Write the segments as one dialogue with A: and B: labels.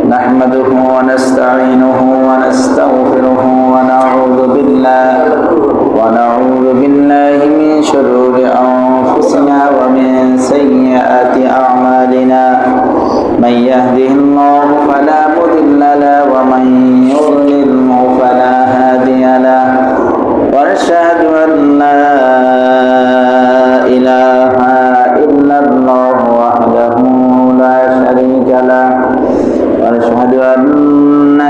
A: نحمده ونستعينه ونستغفره ونعوذ بالله من شرور أنفسنا ومن سيئات أعمالنا من يهده الله فلا مضل له ومن يضلله فلا هادي له ونشهد أن لا إله إلا الله وحده لا شريك له ونشهد أن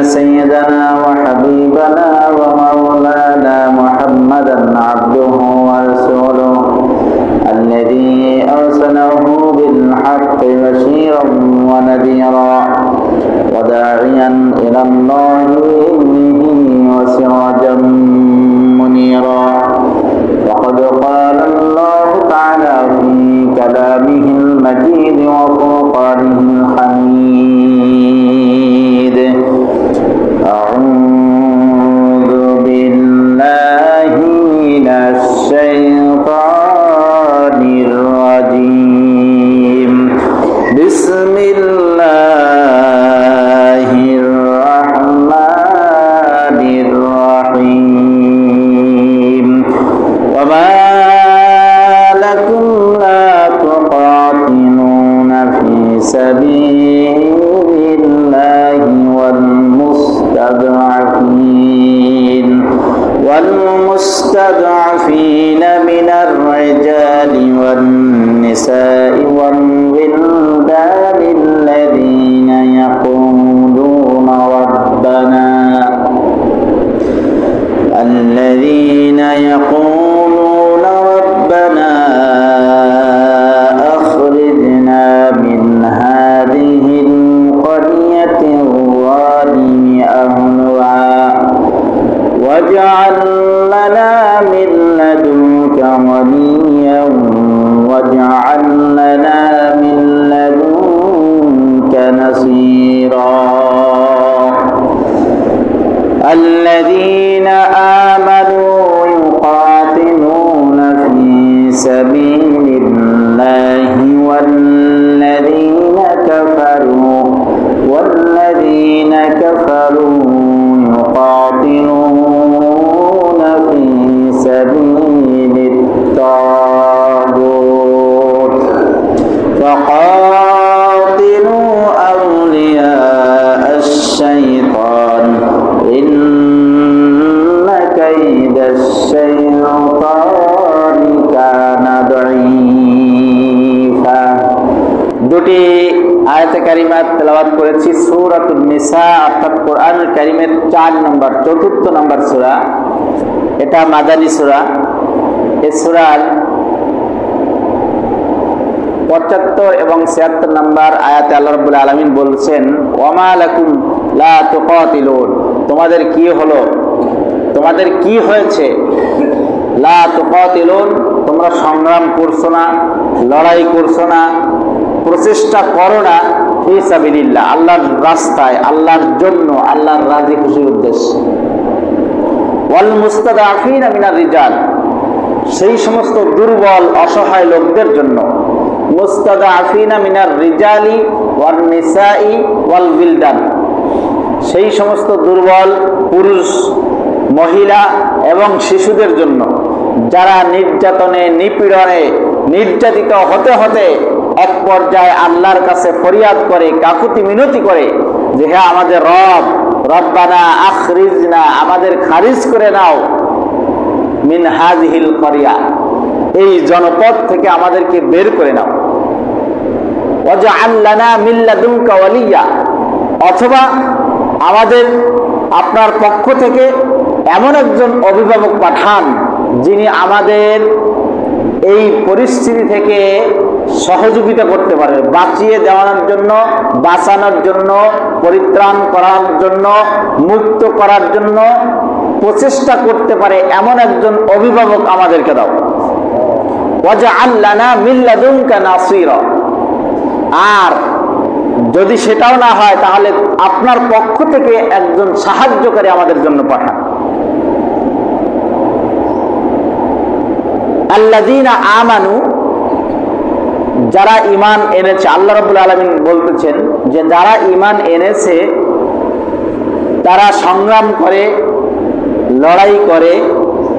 A: سيدنا وحبيبنا ومولانا محمدا عبده ورسوله الذي أرسله بالحق بشيرا ونذيرا وداعيا إلى الله بإذنه وسراجا منيرا وقد قال الله تعالى في كلامه المجيد وفرقانه الحميد أعوذ بالله من الشيطان الرجيم بسم الله الرحمن الرحيم وما لكم لا تقاتلون في سبيل الله والمستضعفين من الرجال والنساء والولدان الذين يقولون ربنا أخرجنا من هذه القرية الظالم أهلها واجعل لنا من لدنك وليا واجعل لنا من لدنك نصيرا الذين آمنوا يقاتلون في سبيل الله والذين كفروا يقاتلون في سبيل الطاغوت فقاتلوا أولياء الشيطان إن كيد الشيطان كان ضعيفا দুটি আয়াতে কারিমা তেলাওয়াত করেছি সূরাতুন নিসা অর্থাৎ কোরআনুল কারীমের 4 নম্বর সূরা। এটা মাদানী সূরা। এই সূরার 75 এবং 76 নম্বর আয়াতে আল্লাহ রাব্বুল আলামিন বলছেন ওয়ামা লাকুম লা তুকাতিলুন, তোমাদের কি হলো, তোমাদের কি হয়েছে, লা তুকাতিলুন, তোমরা সংগ্রাম করছো না, লড়াই করছো না, প্রচেষ্টা করো না ফি সাবিলিল্লাহ, আল্লাহর রাস্তায়, আল্লাহর জন্য, আল্লাহর রাজি খুশির উদ্দেশ্যে। ওয়াল মুস্তাদাফিনা মিনার রিজাল, সেই সমস্ত দুর্বল অসহায় লোকদের জন্য, মুস্তাদাফিনা মিনার রিজালি ওয়ান নিসাই ওয়াল বিলদান, সেই সমস্ত দুর্বল পুরুষ, মহিলা এবং শিশুদের জন্য যারা নির্যাতনে, নিপীড়নে নির্যাতিত হতে হতে এক পর্যায়ে আল্লাহর কাছে ফরিয়াদ করে, কাকুতি মিনতি করে যে হে আমাদের রব, রব্বানা আখরিজনা, আমাদের খারিজ করে নাও, মিন হাযিহিল ক্বরিয়া, এই জনপদ থেকে আমাদেরকে বের করে নাও, ওয়াজআল লানা মিন লাদুনকা ওয়ালিয়া, অথবা আমাদের আপনার পক্ষ থেকে এমন একজন অভিভাবক পাঠান যিনি আমাদের এই পরিস্থিতি থেকে সহযোগিতা করতে পারে, বাঁচিয়ে দেওয়ানোর জন্য, বাঁচানোর জন্য, পরিত্রাণ করার জন্য, মুক্ত করার জন্য প্রচেষ্টা করতে পারে এমন একজন অভিভাবক আমাদেরকে দাও। ওয়াজআল লানা মিন লাদুনকা নাসীরা, আর যদি সেটাও না হয় তাহলে আপনার পক্ষ থেকে একজন সাহায্যকারী আমাদের জন্য পাঠান। আল্লাযীনা আমানু, যারা ঈমান এনেছে, আল্লাহ রাব্বুল আলামিন বলতেছেন যে যারা ঈমান এনেছে তারা সংগ্রাম করে, লড়াই করে,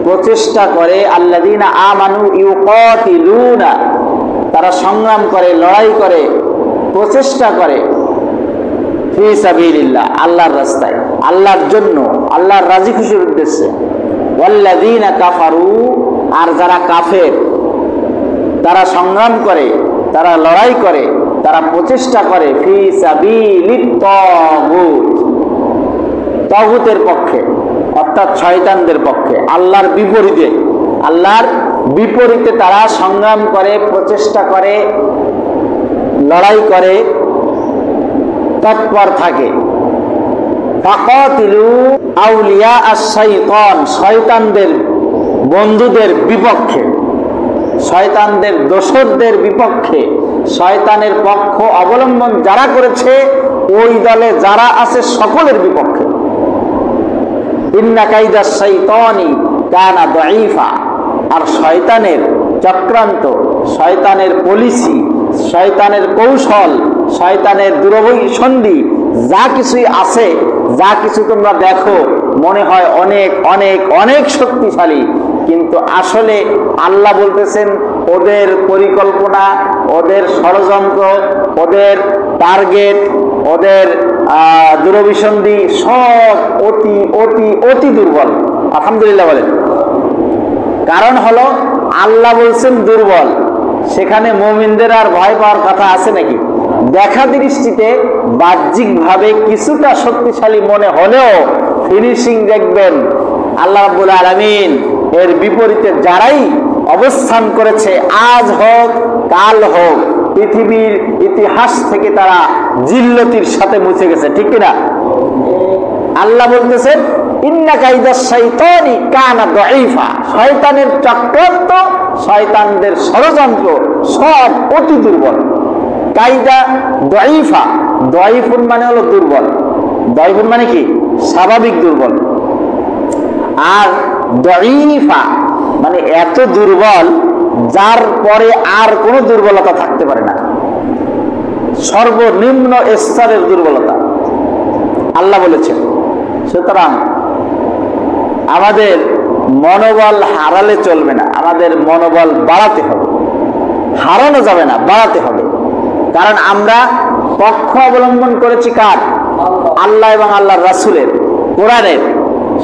A: প্রচেষ্টা করে। আল্লাযীনা আমানু ইউকাতিলুনা, তারা সংগ্রাম করে, লড়াই করে, প্রচেষ্টা করে ফি সাবিলিল্লাহ, আল্লাহর রাস্তায়, আল্লাহর জন্য, আল্লাহর রাজি খুশির উদ্দেশ্যে। ওয়াল্লাযীনা কাফারু, আর যারা কাফের, তারা সংগ্রাম করে, তারা লড়াই করে, তারা প্রচেষ্টা করে ফি সাবিলিত তাগুত, তাগুতের পক্ষে, অর্থাৎ শয়তানদের পক্ষে, আল্লাহর বিপরীতে, আল্লাহর বিপরীতে তারা সংগ্রাম করে, প্রচেষ্টা করে, লড়াই করে, তৎপর থাকে। ফাকাতিলু আউলিয়া আশ-শাইতান, শয়তানদের বন্ধুদের বিপক্ষে, শয়তানদের দোসরদের বিপক্ষে, শয়তানের পক্ষ অবলম্বন যারা করেছে ওই দলে যারা আছে সকলের বিপক্ষে। ইন্না কাইদাশ শাইতানি কানা দাঈফা, আর শয়তানের চক্রান্ত, শয়তানের পলিসি, শয়তানের কৌশল, শয়তানের দুরভিসন্ধি যা কিছুই আছে, যা কিছু তোমরা দেখো মনে হয় অনেক অনেক অনেক শক্তিশালী, কিন্তু আসলে আল্লাহ বলতেছেন ওদের পরিকল্পনা, ওদের ষড়যন্ত্র, ওদের টার্গেট, ওদের দুরভিসন্ধি সব অতি অতি অতি দুর্বল। আলহামদুলিল্লাহ বলেন। কারণ হলো আল্লাহ বলছেন দুর্বল, সেখানে মুমিনদের আর ভয় পাওয়ার কথা আছে নাকি? দেখা দৃষ্টিতে বাহ্যিকভাবে কিছুটা শক্তিশালী মনে হলেও ফিনিশিং দেখবেন আল্লাহ রাব্বুল আলামিন এর বিপরীতে যারাই অবস্থান করেছে, আজ হোক কাল হোক, পৃথিবীর ইতিহাস থেকে তারা জিল্লতির সাথে মুছে গেছে, ঠিক কিনা? আল্লাহ বলতেছেন ইন্না কাইদাশ শাইতানি কানা দাঈফা, শয়তানের চক্রান্ত, শয়তানদের ষড়যন্ত্র সব অতি দুর্বল। কাইদা দাঈফা, দাঈফুন মানে হলো দুর্বল, দাঈফুন মানে কি? স্বাভাবিক দুর্বল। আর দাঈফা মানে এত দুর্বল যার পরে আর কোনো দুর্বলতা থাকতে পারে না, সর্বনিম্ন স্তরের দুর্বলতা আল্লাহ বলেছেন। সুতরাং আমাদের মনোবল হারালে চলবে না, আমাদের মনোবল বাড়াতে হবে, হারানো যাবে না, বাড়াতে হবে। কারণ আমরা পক্ষ অবলম্বন করেছি কার? আল্লাহ এবং আল্লাহর রাসূলের, কোরআনের।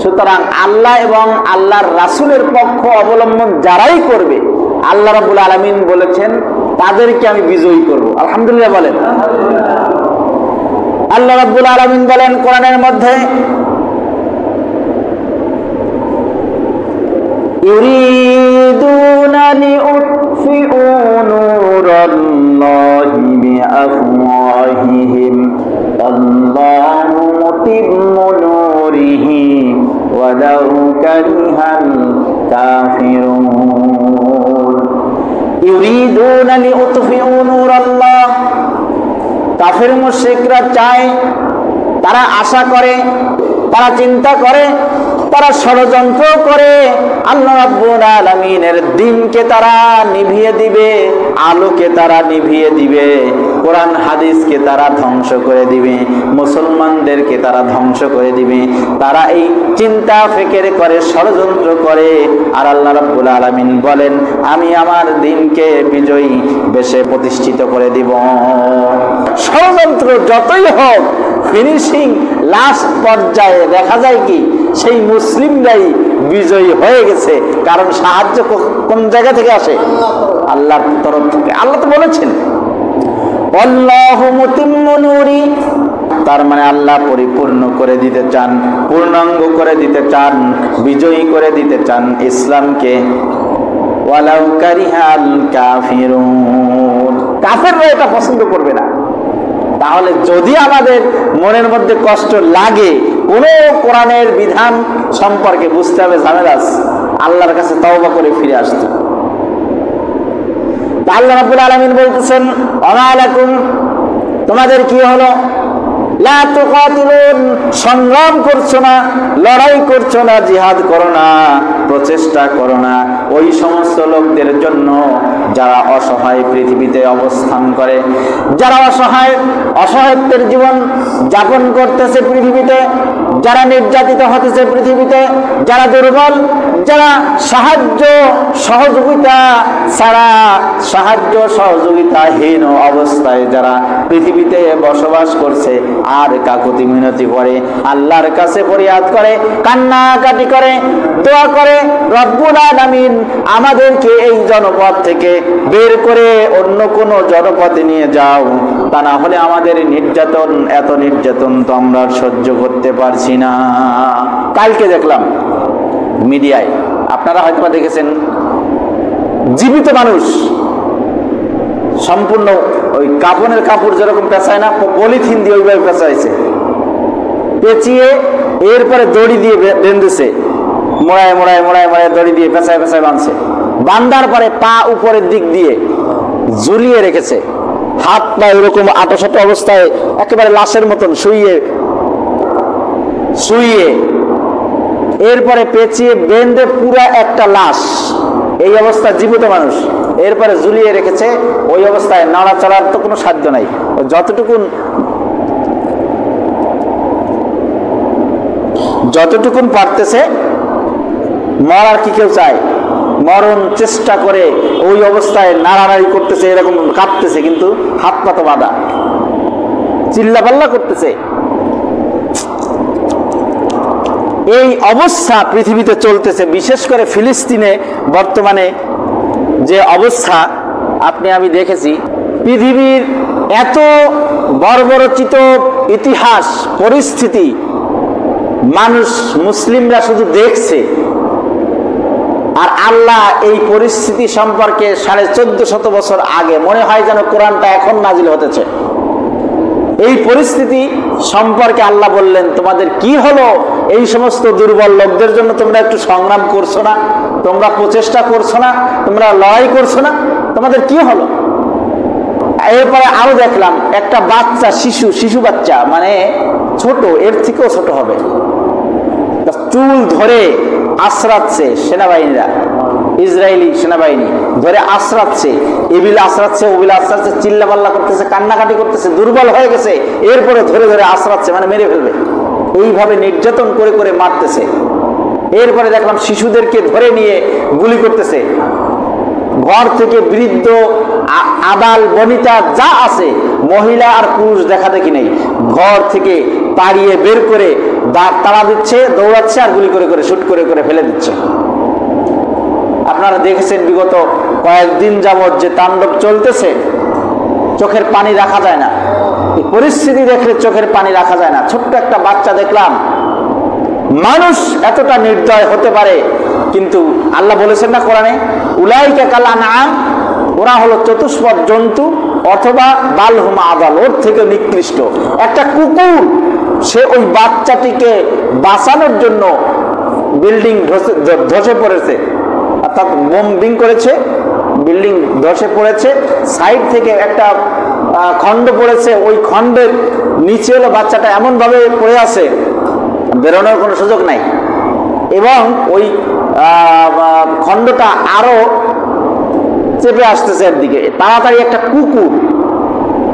A: সুতরাং আল্লাহ এবং আল্লাহর রাসূলের পক্ষ অবলম্বন যারাই করবে আল্লাহ রাব্বুল আলামিন বলেছেন তাদেরকে আমি বিজয়ী করব। আলহামদুলিল্লাহ বলেন। আল্লাহ রাব্বুল আলামিন বলেন কোরআনের মধ্যে, ইউরিদুনা লিউতফিউ নূরাল্লাহি বিআফওয়াহিহিম আল্লাহু মুতিম্মু নূরিহি ওয়ালাউ কারিহাল কাফিরুন। ইউরিদুনা লিউতফিউ নূরাল্লাহ, কাফের মুশরিকরা চায়, তারা আশা করে, তারা চিন্তা করে, তারা ষড়যন্ত্র করে আল্লাহ রাব্বুল আলামিনের দ্বীনকে তারা নিভিয়ে দিবে, আলোকে তারা নিভিয়ে দিবে, কোরআন হাদিসকে তারা ধ্বংস করে দিবে, মুসলমানদেরকে তারা ধ্বংস করে দিবে। তারা এই চিন্তা ফিকির করে, ষড়যন্ত্র করে। আর আল্লাহ রাব্বুল আলামিন বলেন আমি আমার দ্বীনকে বিজয়ী বেশে প্রতিষ্ঠিত করে দিব। ষড়যন্ত্র যতই হোক, ফিনিশিং লাস্ট পর্যায়ে দেখা যায় কি সেই মুসলিমরাই বিজয়ী হয়ে গেছে। কারণ সাহায্য কোন জায়গা থেকে আসে? আল্লাহর তরফ থেকে। আল্লাহ তো বলেছেন আল্লাহু মুতিম্মু নূরি, তার মানে আল্লাহ পরিপূর্ণ করে দিতে চান, পূর্ণাঙ্গ করে দিতে চান, বিজয়ী করে দিতে চান ইসলামকে। ওয়ালাউ কারিহাল কাফিরুন, কাফেররা এটা পছন্দ করবে না। তাহলে যদি আমাদের মনের মধ্যে কষ্ট লাগে কোন কোরআনের বিধান সম্পর্কে, বুঝতে হবে ঝামেলা আছে, আল্লাহর কাছে তওবা করে ফিরে আসতে। আল্লাহ রাব্বুল আলামিন বলতেছেন ওয়া লাকুম, তোমাদের কি হলো? লা তুকাতিলুন, সংগ্রাম করছো না, লড়াই করছো না, জিহাদ করো না, প্রচেষ্টা করো না ওই সমস্ত লোকদের জন্য যারা অসহায় পৃথিবীতে অবস্থান করে, যারা অসহায়ত্বের জীবন যাপন করতেছে পৃথিবীতে, যারা নির্যাতিত হতেছে পৃথিবীতে, যারা দুর্বল, যারা সাহায্য সহযোগিতা ছাড়া, সাহায্য সহযোগিতাহীন অবস্থায় যারা পৃথিবীতে বসবাস করছে, আর কাকুতি মিনতি করে, আল্লাহর কাছে ফরিয়াদ করে, কান্নাকাটি করে, দোয়া করে, রব্বুল আলামিন আমাদেরকে এই জনপদ থেকে বের করে অন্য কোন জনপদে নিয়ে যাও, তা না হলে আমাদের নির্যাতন, এত নির্যাতন তো আমরা সহ্য করতে পারছি না। কালকে দেখলাম মিডিয়ায়, আপনারা হয়তো দেখেছেন, জীবিত মানুষ সম্পূর্ণ ওই কাপড়ের কাপড় যেরকম পেঁচায় না, পলিথিন দিয়ে ওইভাবে পেঁচাইছে, পেঁচিয়ে এরপরে দড়ি দিয়ে বেঁধেছে, মোড়ায় মোড়ায় মোড়ায় মোড়ায় দড়ি দিয়ে পেঁচায় পেঁচায় বাঁধছে, বান্ধার পরে পা উপরের দিক দিয়ে ঝুলিয়ে রেখেছে, হাত পা এরকম আটোসাটো অবস্থায় একেবারে লাশের মতন শুইয়ে এরপরে পেঁচিয়ে বেঁধে পুরা একটা লাশ, এই অবস্থা জীবিত মানুষ, এরপরে ঝুলিয়ে রেখেছে। ওই অবস্থায় নাড়াচড়ার তো কোনো সাধ্য নাই, যতটুকুন পারতেছে, মরার কি কেউ চায়? মরণ চেষ্টা করে ওই অবস্থায় নাড়ানাড়ি করতেছে, এরকম কাঁপতেছে, কিন্তু হাত পা তো বাঁধা, চিল্লাপাল্লা করতেছে। এই অবস্থা পৃথিবীতে চলতেছে, বিশেষ করে ফিলিস্তিনে বর্তমানে যে অবস্থা আপনি আমি দেখেছি। পৃথিবীর এত বর্বরচিত ইতিহাস পরিস্থিতি মানুষ, মুসলিমরা শুধু দেখছে, আর আল্লাহ এই পরিস্থিতি সম্পর্কে 1450 বছর আগে, মনে হয় যেন কোরআনটা এখন নাজিল হতেছে, এই পরিস্থিতি সম্পর্কে আল্লাহ বললেন, তোমাদের কি হলো? এই সমস্ত দুর্বল লোকদের জন্য তোমরা একটু সংগ্রাম করছো না, তোমরা প্রচেষ্টা করছো না, তোমরা লড়াই করছো না, তোমাদের কি হলো? এরপরে আরো দেখলাম একটা বাচ্চা, শিশু বাচ্চা, মানে ছোট, এর থেকেও ছোট হবে, চুল ধরে আশ্রাচ্ছে সেনাবাহিনীরা, ইসরায়েলি সেনাবাহিনী ধরে আশ্রাচ্ছে, এবিল আশ্রাচ্ছে, ওবিল আশ্রাচ্ছে, চিল্লাপাল্লা করতেছে, কান্নাকাটি করতেছে, দুর্বল হয়ে গেছে, এরপরে ধরে ধরে আশ্রাচ্ছে, মানে মেরে ফেলবে, এইভাবে নির্যাতন করে করে মারতেছে। এরপরে দেখলাম শিশুদেরকে ধরে নিয়ে গুলি করতেছে, ঘর থেকে বৃদ্ধ, আবাল বনিতা যা আছে, মহিলা আর পুরুষ দেখা দেখি নেই, ঘর থেকে তাড়িয়ে বের করে তাড়া দিচ্ছে, দৌড়াচ্ছে, আর গুলি করে করে শুট করে করে ফেলে দিচ্ছে। আপনারা দেখেছেন বিগত কয়েকদিন যাবৎ যে তাণ্ডব চলতেছে, চোখের পানি রাখা যায় না, এই পরিস্থিতি দেখলে চোখের পানি রাখা যায় না। ছোট্ট একটা বাচ্চা দেখলাম, মানুষ এতটা নির্দয় হতে পারে, কিন্তু আল্লাহ বলেছেন না কোরআনে, উলাইকা কাল আনআম, ওরা হলো চতুষ্পদ জন্তু, অথবা বালহুম আদাল, ওর থেকে নিকৃষ্ট। একটা কুকুর, সে ওই বাচ্চাটিকে বাঁচানোর জন্য বিল্ডিং ধসে পড়েছে, অর্থাৎ বোম্বিং করেছে, বিল্ডিং ধসে পড়েছে, সাইড থেকে একটা খণ্ড পড়েছে, ওই খণ্ডের নিচে হলো বাচ্চাটা এমন ভাবে পড়ে আছে, বেরোনোর কোনো সুযোগ নাই, এবং ওই খণ্ডটা আরো চেপে আসতেছে এর দিকে। তাড়াতাড়ি একটা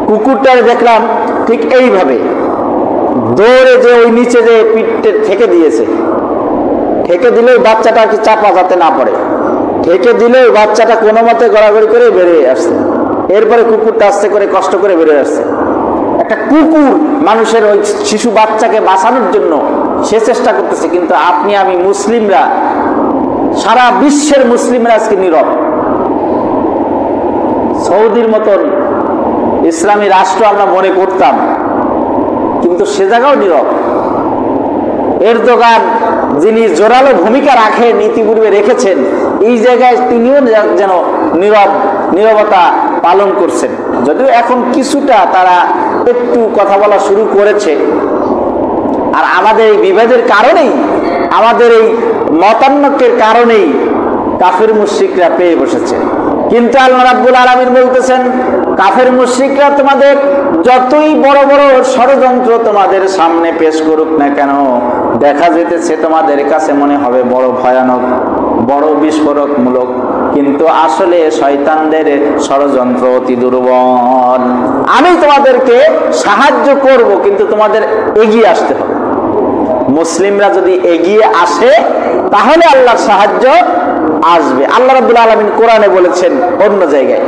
A: কুকুরটারে দেখলাম ঠিক এইভাবে দৌড়ে যে ওই নিচে যে পিঠে ঠেকে দিয়েছে, ঠেকে দিলেই বাচ্চাটা আর কি চাপা যাতে না পড়ে, ঠেকে দিলেই বাচ্চাটা কোনো মতে গড়াগড়ি করে বেরিয়ে আসছে, এরপরে কুকুরটা আস্তে করে কষ্ট করে বেরিয়ে আসছে। একটা কুকুর মানুষের ওই শিশু বাচ্চাকে বাঁচানোর জন্য সে চেষ্টা করতেছে, কিন্তু আপনি আমি মুসলিমরা, সারা বিশ্বের মুসলিমরা আজকে নীরব। সৌদির মতন ইসলামী রাষ্ট্র আমরা মনে করতাম, কিন্তু সে জায়গাও নীরব। এরদোগান যিনি জোরালো ভূমিকা রাখেন, ইতিপূর্বে রেখেছেন, এই জায়গায় তিনিও যেন নীরবতা পালন করছেন। যদিও এখন কিছুটা তারা একটু কথা বলা শুরু করেছে, আর আমাদের এই বিভেদের কারণেই, আমাদের এই মতানৈক্যের কারণেই কাফির মুশরিকরা পেয়ে বসেছে। কিন্তু আল্লাহ রাব্বুল আলামিন বলতেছেন, কাফের মুশরিকরা তোমাদের যতই বড় বড় ষড়যন্ত্র তোমাদের সামনে পেশ করুক না কেন, দেখা যেতেছে তোমাদের কাছে মনে হবে বড় ভয়ানক, বড় বিস্ফোরকমূলক, কিন্তু আসলে শয়তানদের ষড়যন্ত্র অতি দুর্বল। আমি তোমাদেরকে সাহায্য করব, কিন্তু তোমাদের এগিয়ে আসতে হবে। মুসলিমরা যদি এগিয়ে আসে তাহলে আল্লাহর সাহায্য আসবে। আল্লাহ রাব্বুল আলামিন কোরআনে বলেছেন অন্য জায়গায়,